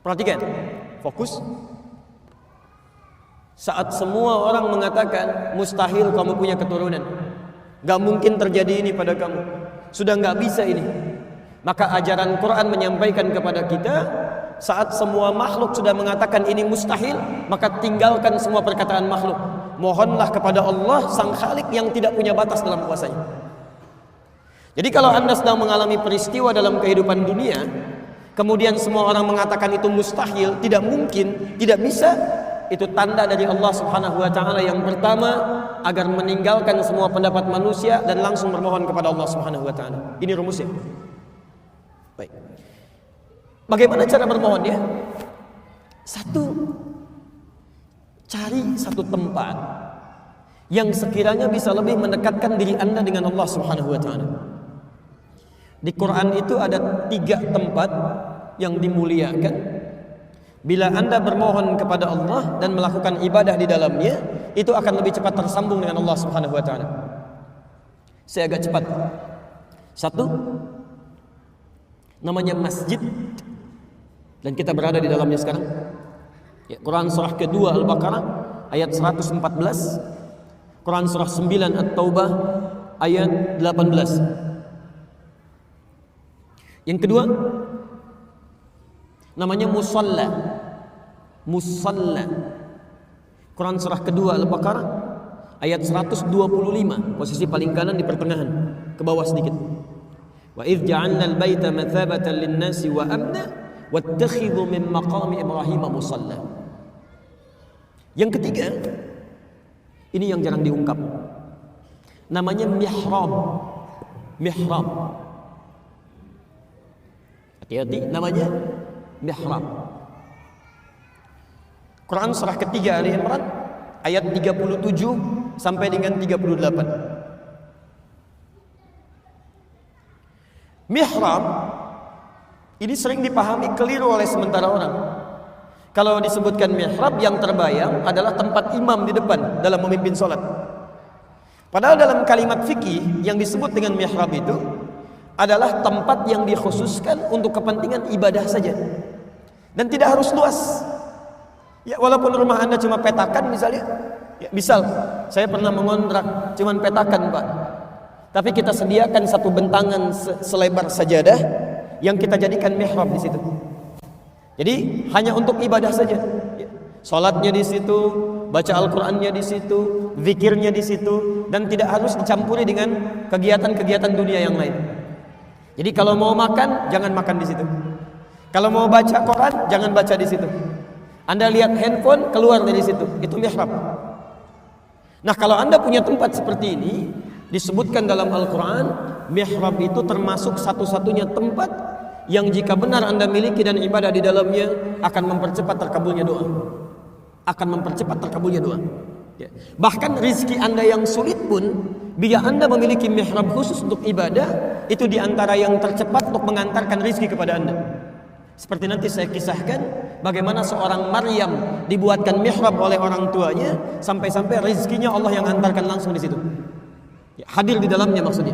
Perhatikan, fokus. Saat semua orang mengatakan mustahil kamu punya keturunan, gak mungkin terjadi ini pada kamu, sudah gak bisa ini, maka ajaran Quran menyampaikan kepada kita, saat semua makhluk sudah mengatakan ini mustahil, maka tinggalkan semua perkataan makhluk. Mohonlah kepada Allah Sang Khalik yang tidak punya batas dalam kuasanya. Jadi kalau Anda sedang mengalami peristiwa dalam kehidupan dunia, kemudian semua orang mengatakan itu mustahil, tidak mungkin, tidak bisa, itu tanda dari Allah Subhanahu wa taala yang pertama, agar meninggalkan semua pendapat manusia dan langsung bermohon kepada Allah Subhanahu wa taala. Ini rumusnya. Baik. Bagaimana cara bermohonnya? Satu, cari satu tempat yang sekiranya bisa lebih mendekatkan diri Anda dengan Allah Subhanahu wa taala. Di Quran itu ada 3 tempat yang dimuliakan. Bila Anda bermohon kepada Allah dan melakukan ibadah di dalamnya, itu akan lebih cepat tersambung dengan Allah Subhanahu wa taala. Saya agak cepat. 1, namanya masjid, dan kita berada di dalamnya sekarang. Ya, Quran surah kedua Al-Baqarah ayat 114, Quran surah 9 At-Taubah ayat 18. Yang kedua namanya musalla. Musalla. Quran surah kedua Al-Baqarah ayat 125, posisi paling kanan di pertengahan, ke bawah sedikit. Wa idz ja'alna al-baita mathabatan lin-nasi wa amna wattakhidhu min maqami Ibrahim musalla. Yang ketiga, ini yang jarang diungkap, namanya mihrab. Mihrab. Hati-hati, namanya mihrab. Quran surah ketiga Ali Imran ayat 37 sampai dengan 38. Mihrab ini sering dipahami keliru oleh sementara orang. Kalau disebutkan mihrab, yang terbayang adalah tempat imam di depan dalam memimpin sholat. Padahal dalam kalimat fikih yang disebut dengan mihrab itu adalah tempat yang dikhususkan untuk kepentingan ibadah saja, dan tidak harus luas. Ya, walaupun rumah Anda cuma petakan misalnya, ya, misal saya pernah mengontrak cuman petakan Pak, tapi kita sediakan satu bentangan selebar sajadah yang kita jadikan mihrab di situ. Jadi hanya untuk ibadah saja. Ya, salatnya di situ, baca Al-Qur'annya di situ, zikirnya di situ, dan tidak harus dicampuri dengan kegiatan-kegiatan dunia yang lain. Jadi kalau mau makan, jangan makan di situ. Kalau mau baca Quran, jangan baca di situ. Anda lihat handphone, keluar dari situ. Itu mihrab. Nah, kalau Anda punya tempat seperti ini, disebutkan dalam Al-Quran, mihrab itu termasuk satu-satunya tempat yang jika benar Anda miliki dan ibadah di dalamnya, akan mempercepat terkabulnya doa. Akan mempercepat terkabulnya doa. Ya. Bahkan rizki Anda yang sulit pun, bila Anda memiliki mihrab khusus untuk ibadah, itu diantara yang tercepat untuk mengantarkan rizki kepada Anda. Seperti nanti saya kisahkan bagaimana seorang Maryam dibuatkan mihrab oleh orang tuanya, sampai-sampai rizkinya Allah yang antarkan langsung di situ. Ya, hadir di dalamnya maksudnya.